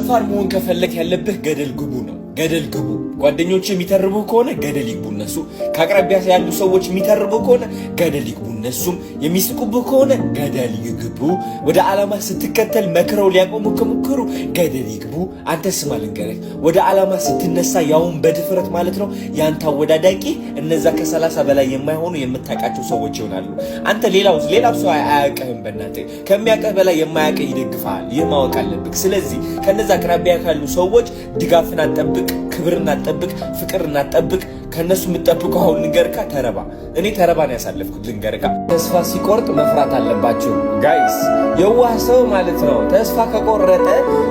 ደፋር መሆን ከፈለክ ያለብህ ገደል ግቡ ነው። ገደል ግቡ። ጓደኞች የሚተርቡ ከሆነ ገደል ይግቡ እነሱ። ከአቅራቢያ ያሉ ሰዎች የሚተርቡ ከሆነ ገደል ይግቡ እነሱም። የሚስቁብህ ከሆነ ገደል ይግቡ። ወደ ዓላማ ስትከተል መክረው ሊያቆሙ ከሞከሩ ገደል ይግቡ። አንተ ስማ ልንገርህ፣ ወደ ዓላማ ስትነሳ ያውን በድፍረት ማለት ነው ያንተ አወዳዳቂ እነዛ ከ30 በላይ የማይሆኑ የምታውቃቸው ሰዎች ይሆናሉ። አንተ ሌላው ሰው አያውቅህም። በእናትህ ከሚያውቅህ በላይ የማያውቅህ ይደግፋል። ይህ ማወቅ አለብህ። ስለዚህ ከነዛ አቅራቢያ ካሉ ሰዎች ድጋፍን አጠብቅ፣ ክብርን አጠብቅ፣ ፍቅርን አጠብቅ። ከነሱ የምትጠብቀው አሁን ልንገርካ ተረባ። እኔ ተረባን ያሳለፍኩት ልንገርካ። ተስፋ ሲቆርጥ መፍራት አለባችሁ ጋይስ። የዋህ ሰው ማለት ነው ተስፋ ከቆረጠ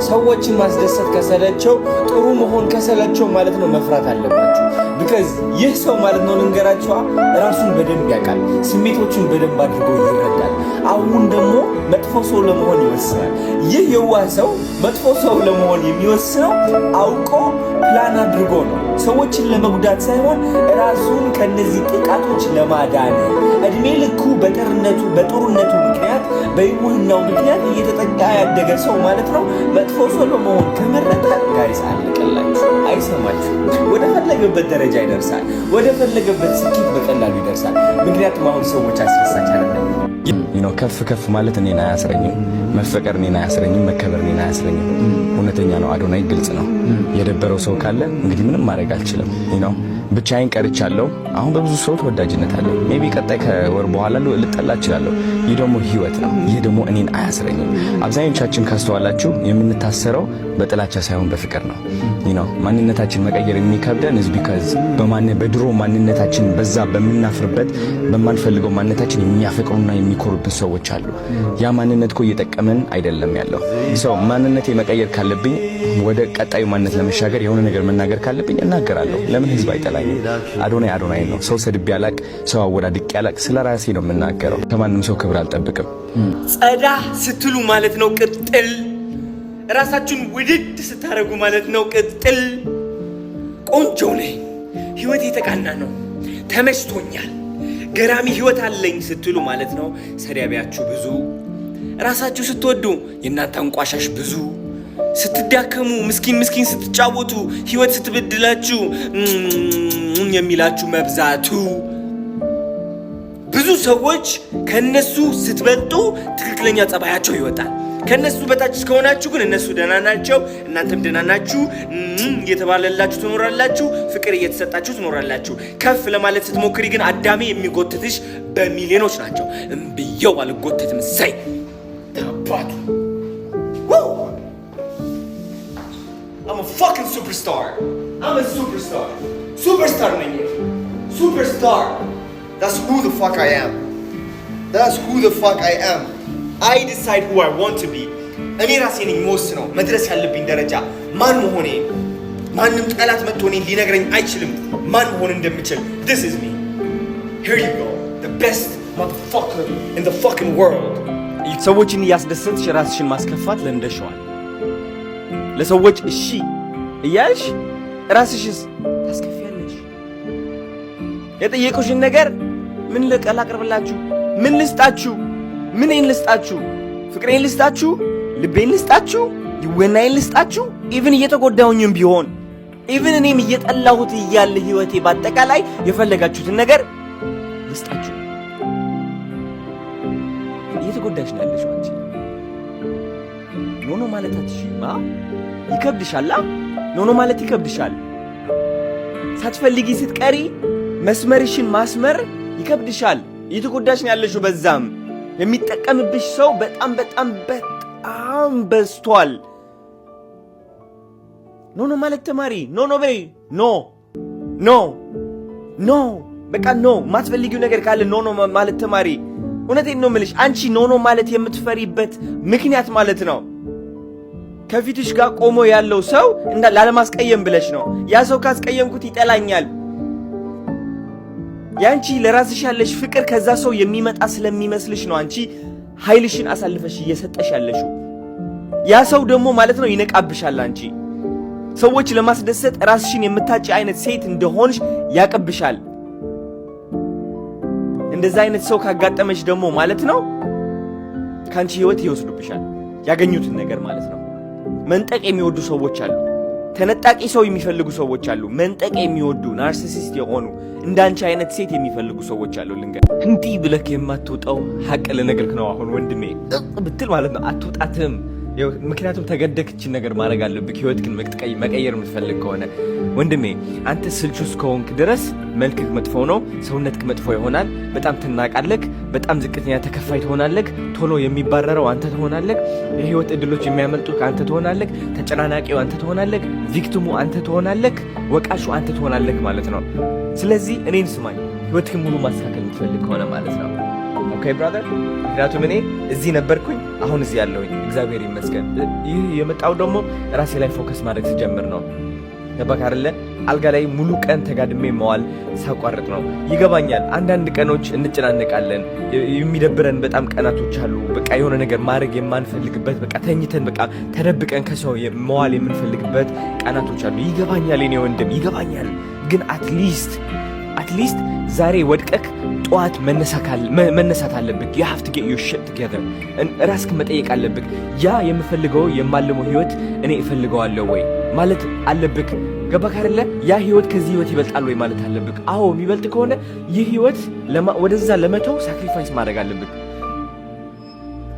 ሰዎችን ማስደሰት ከሰለቸው፣ ጥሩ መሆን ከሰለቸው ማለት ነው መፍራት አለባችሁ። ቢካዝ ይህ ሰው ማለት ነው ልንገራችኋ ራሱን በደንብ ያውቃል፣ ስሜቶቹን በደንብ አድርጎ ይረዳል። አሁን ደግሞ መጥፎ ሰው ለመሆን ይወስናል። ይህ የዋህ ሰው መጥፎ ሰው ለመሆን የሚወስነው አውቆ ፕላን አድርጎ ነው፣ ሰዎችን ለመጉዳት ሳይሆን ራሱን ከነዚህ ጥቃቶች ለማዳን። እድሜ ልኩ በጥሩነቱ ምክንያት በይውህናው ምክንያት እየተጠቃ ያደገ ሰው ማለት ነው መጥፎ ሰው ለመሆን ከመረጠ ጋይስ አለቀላችሁ። አይሰማችሁ። ወደ ፈለገበት ደረጃ ይደርሳል። ወደ ፈለገበት ስኬት በቀላሉ ይደርሳል። ምክንያቱም አሁን ሰዎች አስረሳች አይደለም። ከፍ ማለት እኔን አያስረኝም። መፈቀር እኔን አያስረኝም። መከበር እኔን አያስረኝም። እውነተኛ ነው። አዶናይ ግልጽ ነው። የደበረው ሰው ካለ እንግዲህ ምንም ማድረግ አልችልም። ብቻዬን ቀርቻለሁ። አሁን በብዙ ሰው ተወዳጅነት አለ። ሜቢ ቀጣይ ከወር በኋላ ልጠላ እችላለሁ። ይህ ደግሞ ህይወት ነው። ይህ ደግሞ እኔን አያስረኝም። አብዛኞቻችን ካስተዋላችሁ የምንታሰረው በጥላቻ ሳይሆን በፍቅር ነው። ማንነታችን መቀየር የሚከብደን ቢካዝ በድሮ ማንነታችን በዛ በምናፍርበት በማንፈልገው ማንነታችን የሚያፈቅሩና የሚኮሩብን ሰዎች አሉ። ያ ማንነት እኮ እየጠቀመን አይደለም ያለው። ሰው ማንነቴ መቀየር ካለብኝ ወደ ቀጣዩ ማንነት ለመሻገር የሆነ ነገር መናገር ካለብኝ እናገራለሁ። ለምን ህዝብ አይጠላኝም? አዶናይ ነው። ሰው ሰድቤ ያላቅ፣ ሰው አወዳድቄ ያላቅ፣ ስለ ራሴ ነው የምናገረው። ከማንም ሰው ክብር አልጠብቅም። ጸዳ ስትሉ ማለት ነው ቅጥል። ራሳችሁን ውድድ ስታረጉ ማለት ነው ቅጥል። ቆንጆ ነኝ፣ ህይወት የተቃና ነው፣ ተመችቶኛል፣ ገራሚ ህይወት አለኝ ስትሉ ማለት ነው ሰዳቢያችሁ ብዙ። ራሳችሁ ስትወዱ የእናንተ አንቋሻሽ ብዙ። ስትዳከሙ ምስኪን ስትጫወቱ ህይወት ስትበድላችሁ የሚላችሁ መብዛቱ። ብዙ ሰዎች ከነሱ ስትበልጡ ትክክለኛ ጸባያቸው ይወጣል። ከነሱ በታች እስከሆናችሁ ግን እነሱ ደህና ናቸው፣ እናንተም ደህና ናችሁ። እየተባለላችሁ ትኖራላችሁ፣ ፍቅር እየተሰጣችሁ ትኖራላችሁ። ከፍ ለማለት ስትሞክሪ ግን አዳሜ የሚጎትትሽ በሚሊዮኖች ናቸው። እምብየው አልጎትትም። ሳይ ታባቱ I'm a fucking superstar. I'm a superstar. Superstar ነኝ። Superstar. That's who the fuck I am. That's who the fuck I am. I decide who I want to be. እኔ ራሴ ነኝ የምወስነው መድረስ ያለብኝ ደረጃ ማን መሆኔ። ማንም ጠላት መጥቶ እኔን ሊነግረኝ አይችልም ማን መሆን እንደምችል። This is me. Here you go. The best motherfucker in the fucking world. ሰዎችን እያስደሰትሽ ራስሽን ማስከፋት ለምደሽዋል። ለሰዎች እሺ እያልሽ ራስሽስ ታስከፊያለሽ። የጠየቁሽን ነገር ምን ላቅርብላችሁ? ምን ልስጣችሁ? ምንን ልስጣችሁ? ፍቅሬን ልስጣችሁ? ልቤን ልስጣችሁ? ይወናዬን ልስጣችሁ? ኢቭን እየተጎዳሁኝም ቢሆን ኢቭን እኔም እየጠላሁት እያለ ህይወቴ በአጠቃላይ የፈለጋችሁትን ነገር ልስጣችሁ። እየተጎዳሽ ነው ያለሽው አንቺ። ኖ ማለት አትሽማ። ይከብድሻል። ኖ ማለት ይከብድሻል። ሳትፈልጊ ስትቀሪ መስመርሽን ማስመር ይከብድሻል። እየተጎዳሽ ነው ያለሽው። በዛም የሚጠቀምብሽ ሰው በጣም በዝቷል። ኖ ማለት ተማሪ። ኖ በይ። ኖ በቃ ኖ። ማትፈልጊው ነገር ካለ ኖ ማለት ተማሪ። እውነቴን ነው የምልሽ። አንቺ ኖ ማለት የምትፈሪበት ምክንያት ማለት ነው ከፊትሽ ጋር ቆሞ ያለው ሰው ላለማስቀየም ብለሽ ነው። ያ ሰው ካስቀየምኩት ይጠላኛል። ያንቺ ለራስሽ ያለሽ ፍቅር ከዛ ሰው የሚመጣ ስለሚመስልሽ ነው አንቺ ኃይልሽን አሳልፈሽ እየሰጠሽ ያለሽው። ያ ሰው ደግሞ ማለት ነው ይነቃብሻል። አንቺ ሰዎች ለማስደሰት ራስሽን የምታጭ አይነት ሴት እንደሆንሽ ያቀብሻል። እንደዛ አይነት ሰው ካጋጠመሽ ደግሞ ማለት ነው ካንቺ ህይወት ይወስዱብሻል። ያገኙትን ነገር ማለት ነው። መንጠቅ የሚወዱ ሰዎች አሉ። ተነጣቂ ሰው የሚፈልጉ ሰዎች አሉ። መንጠቅ የሚወዱ ናርሲሲስት የሆኑ እንዳንቺ አይነት ሴት የሚፈልጉ ሰዎች አሉ። እንዲህ ብለክ የማትወጣው ሀቅ ልነግርህ ነው። አሁን ወንድሜ ብትል ማለት ነው አትወጣትም። ምክንያቱም ተገደክችን ነገር ማድረግ አለብህ። ህይወት ግን መቀየር የምትፈልግ ከሆነ ወንድሜ አንተ ስልቹስ ከሆንክ ድረስ መልክህ መጥፎ ነው፣ ሰውነትህ መጥፎ ይሆናል። በጣም ትናቃለህ፣ በጣም ዝቅተኛ ተከፋይ ትሆናለህ። ቶሎ የሚባረረው አንተ ትሆናለህ። የህይወት እድሎች የሚያመልጡህ አንተ ትሆናለህ። ተጨናናቂው አንተ ትሆናለህ። ቪክቲሙ አንተ ትሆናለህ። ወቃሹ አንተ ትሆናለህ ማለት ነው። ስለዚህ እኔን ስማኝ፣ ህይወትህን ሙሉ ማስተካከል የምትፈልግ ከሆነ ማለት ነው። ኦኬ ብራዘር፣ ምክንያቱም እኔ እዚህ ነበርኩኝ፣ አሁን እዚህ ያለሁኝ እግዚአብሔር ይመስገን። ይህ የመጣው ደግሞ ራሴ ላይ ፎከስ ማድረግ ስጀምር ነው። ገባክ አይደለ? አልጋ ላይ ሙሉ ቀን ተጋድሜ መዋል ሳቋርጥ ነው። ይገባኛል። አንዳንድ ቀኖች እንጨናነቃለን፣ የሚደብረን በጣም ቀናቶች አሉ። በቃ የሆነ ነገር ማድረግ የማንፈልግበት፣ በቃ ተኝተን በቃ ተደብቀን ከሰው መዋል የምንፈልግበት ቀናቶች አሉ። ይገባኛል የኔ ወንድም ይገባኛል። ግን አትሊስት ዛሬ ወድቀክ ጠዋት መነሳት አለብክ። you have to get your shit together። ራስክ መጠየቅ አለብክ። ያ የምፈልገው የማልመው ህይወት እኔ እፈልገዋለሁ ወይ ማለት አለብክ። ገባክ አይደለ? ያ ህይወት ከዚህ ህይወት ይበልጣል ወይ ማለት አለብክ። አዎ የሚበልጥ ከሆነ ይህ ህይወት ወደዛ ለመተው ሳክሪፋይስ ማድረግ አለብክ።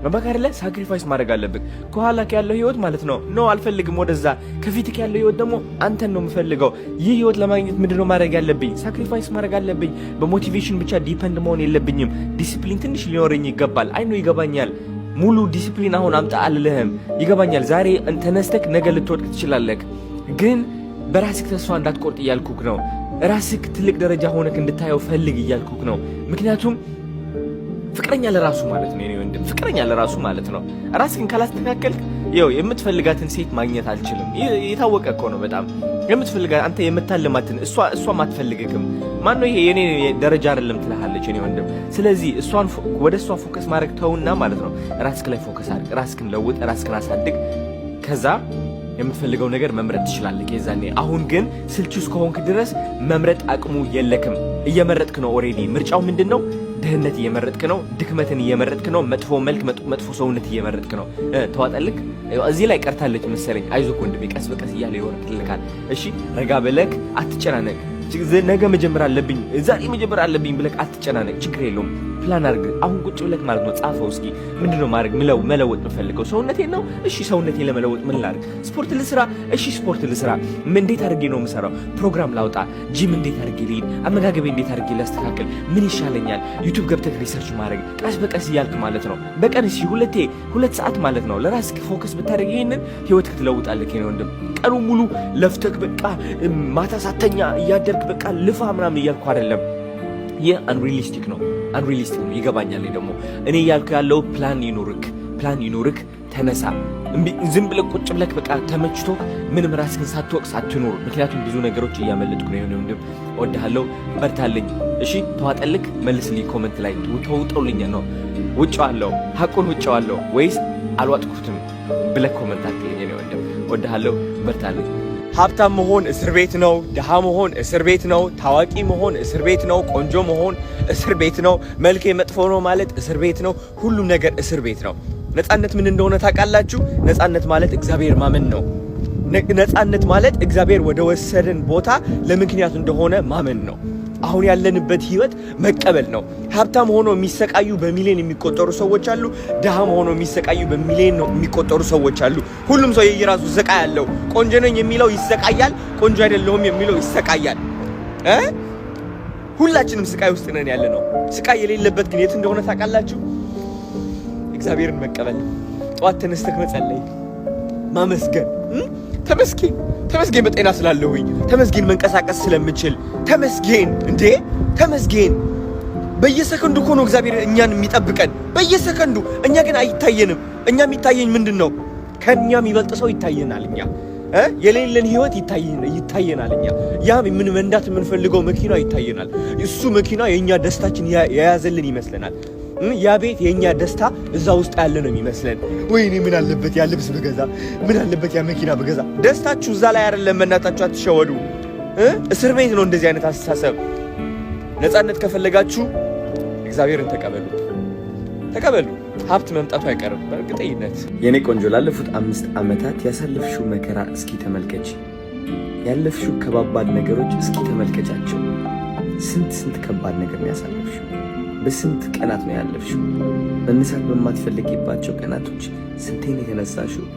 ገባክ አይደለ? ሳክሪፋይስ ማድረግ አለብክ። ከኋላክ ያለው ህይወት ማለት ነው አልፈልግም ወደዛ። ከፊትክ ያለው ህይወት ደግሞ አንተን ነው የምፈልገው። ይህ ህይወት ለማግኘት ምንድነው ማድረግ ያለብኝ? ሳክሪፋይስ ማድረግ አለብኝ። በሞቲቬሽን ብቻ ዲፔንድ መሆን የለብኝም። ዲሲፕሊን ትንሽ ሊኖረኝ ይገባል። አይ ነው ይገባኛል። ሙሉ ዲሲፕሊን አሁን አምጣ አልልህም። ይገባኛል። ዛሬ ተነስተክ ነገ ልትወድቅ ትችላለህ። ግን በራስክ ተስፋ እንዳትቆርጥ እያልኩክ ነው። ራስክ ትልቅ ደረጃ ሆነክ እንድታየው ፈልግ እያልኩክ ነው። ምክንያቱም ፍቅረኛ ለራሱ ማለት ነው የኔ ወንድም፣ ፍቅረኛ ለራሱ ማለት ነው። ራስህን ካላስተካከልክ የምትፈልጋትን ሴት ማግኘት አልችልም። የታወቀ እኮ ነው በጣም የምትፈልጋት አንተ የምታልማትን እሷ ማትፈልግክም። ማነው ይሄ የኔ ደረጃ አይደለም ትልሃለች የኔ ወንድም። ስለዚህ ወደ እሷ ፎከስ ማድረግ ተውና ማለት ነው ራስክ ላይ ፎከስ አድርግ። ራስክን ለውጥ፣ ራስክን አሳድግ። ከዛ የምትፈልገው ነገር መምረጥ ትችላለህ የዛኔ። አሁን ግን ስልቹስ ከሆንክ ድረስ መምረጥ አቅሙ የለክም። እየመረጥክ ነው ኦሬዲ። ምርጫው ምንድነው? ድህነት እየመረጥክ ነው። ድክመትን እየመረጥክ ነው። መጥፎ መልክ፣ መጥፎ ሰውነት እየመረጥክ ነው። ተዋጠልክ። እዚህ ላይ ቀርታለች መሰለኝ። አይዞክ ወንድሜ፣ ቀስ በቀስ እያለ ይወርድልካል። እሺ ረጋ ብለክ አትጨናነቅ። ነገ መጀመር አለብኝ ዛሬ መጀመር አለብኝ ብለክ አትጨናነቅ። ችግር የለውም። ፕላን አድርግ። አሁን ቁጭ ብለክ ማለት ነው ጻፈው። እስኪ ምንድነው ማድረግ መለወጥ የምፈልገው? ሰውነቴን ነው። እሺ ሰውነቴን ለመለወጥ ምን ላድርግ? ስፖርት ልስራ። እሺ ስፖርት ልስራ። እንዴት አድርጌ ነው የምሰራው? ፕሮግራም ላውጣ። ጂም እንዴት አድርጌ ልሂድ? አመጋገቤ እንዴት አድርጌ ላስተካክል? ምን ይሻለኛል? ዩቲዩብ ገብተህ ሪሰርች ማድረግ። ቀስ በቀስ እያልክ ማለት ነው በቀን እሺ 2 ሰዓት ማለት ነው ለራስህ ፎከስ ብታደርግ ይሄንን ህይወትህ ትለውጣለህ የኔ ወንድም። ቀኑ ሙሉ ለፍተህ በቃ ማታ ሳተኛ እያደርክ በቃ ልፋ ምናምን እያልኩ አይደለም። ይህ አንሪሊስቲክ ነው። ይገባኛል። ደግሞ እኔ እያልኩ ያለው ፕላን ይኑርክ። ተነሳ። ዝም ብለህ ቁጭ ብለህ በቃ ተመችቶ ምንም ራስህን ሳትወቅስ አትኑር። ምክንያቱም ብዙ ነገሮች እያመለጥኩ ነው የሆነ ወንድም። እወድሃለሁ፣ በርታልኝ። እሺ ተዋጠልክ። መልስልኝ ኮመንት ላይ ተውጠውልኝ ነው ውጫዋለሁ፣ ሀቁን ውጫዋለሁ ወይስ አልዋጥኩትም ብለህ ኮመንት አትልኝ ነው ወንድም። እወድሃለሁ፣ በርታልኝ። ሀብታም መሆን እስር ቤት ነው። ድሃ መሆን እስር ቤት ነው። ታዋቂ መሆን እስር ቤት ነው። ቆንጆ መሆን እስር ቤት ነው። መልኬ መጥፎ ነው ማለት እስር ቤት ነው። ሁሉም ነገር እስር ቤት ነው። ነፃነት ምን እንደሆነ ታውቃላችሁ? ነፃነት ማለት እግዚአብሔር ማመን ነው። ነፃነት ማለት እግዚአብሔር ወደ ወሰደን ቦታ ለምክንያት እንደሆነ ማመን ነው። አሁን ያለንበት ህይወት መቀበል ነው። ሀብታም ሆኖ የሚሰቃዩ በሚሊዮን የሚቆጠሩ ሰዎች አሉ። ድሃ ሆኖ የሚሰቃዩ በሚሊዮን ነው የሚቆጠሩ ሰዎች አሉ። ሁሉም ሰው የየራሱ ስቃይ አለው። ቆንጆ ነኝ የሚለው ይሰቃያል፣ ቆንጆ አይደለሁም የሚለው ይሰቃያል። ሁላችንም ስቃይ ውስጥ ነን ያለ ነው። ስቃይ የሌለበት ግን የት እንደሆነ ታውቃላችሁ? እግዚአብሔርን መቀበል። ጠዋት ተነስተህ መጸለይ፣ ማመስገን። ተመስገን በጤና ስላለሁኝ፣ ተመስገን መንቀሳቀስ ስለምችል፣ ተመስገን። በየሰከንዱ እኮ ነው እግዚአብሔር እኛን የሚጠብቀን በየሰከንዱ። እኛ ግን አይታየንም። እኛ የሚታየኝ ምንድነው? ከኛ የሚበልጥ ሰው ይታየናል። እኛ የሌለን ህይወት ይታየናል። እኛ ምን መንዳት የምንፈልገው መኪና ይታየናል። እሱ መኪና የኛ ደስታችን የያዘልን ይመስለናል። ያ ቤት የኛ ደስታ እዛ ውስጥ ያለ ነው የሚመስለን። ወይኔ ምን አለበት ያ ልብስ በገዛ፣ ምን አለበት ያ መኪና በገዛ። ደስታችሁ እዛ ላይ አይደለም። እናታችሁ አትሸወዱ። እስር ቤት ነው እንደዚህ አይነት አስተሳሰብ። ነፃነት ከፈለጋችሁ እግዚአብሔርን ተቀበሉ። ተቀበሉ። ሀብት መምጣቱ አይቀርም በእርግጠኝነት። የኔ ቆንጆ ላለፉት 5 ዓመታት ያሳለፍሽው መከራ እስኪ ተመልከች። ያለፍሽው ከባባድ ነገሮች እስኪ ተመልከቻቸው። ስንት ከባድ ነገር ነው ያሳለፍሽው። በስንት ቀናት ነው ያለፍሽው። መነሳት በማትፈልጊባቸው ቀናቶች ስንቴ ነው የተነሳሽው።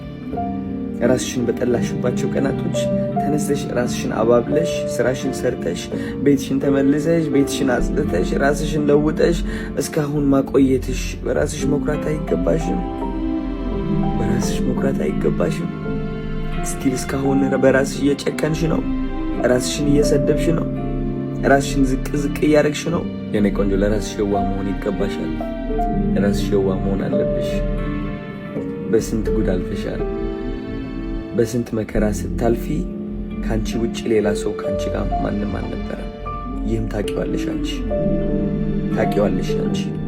ራስሽን በጠላሽባቸው ቀናቶች ተነስተሽ ራስሽን አባብለሽ ስራሽን ሰርተሽ ቤትሽን ተመልሰሽ ቤትሽን አጽድተሽ ራስሽን ለውጠሽ እስካሁን ማቆየትሽ በራስሽ መኩራት አይገባሽም። በራስሽ መኩራት አይገባሽም። ስቲል እስካሁን በራስሽ እየጨከንሽ ነው። ራስሽን እየሰደብሽ ነው። ራስሽን ዝቅ እያደረግሽ ነው። የኔ ቆንጆ ለራስሽ የዋህ መሆን ይገባሻል። ለራስሽ የዋህ መሆን አለብሽ። በስንት ጉድ አልፈሻል። በስንት መከራ ስታልፊ ካንቺ ውጪ ሌላ ሰው ካንቺ ጋር ማንም አልነበረም። ይህም ታውቂዋለሽ አንቺ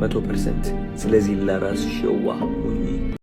100%። ስለዚህ ለራስሽ የዋህ ሁኚ።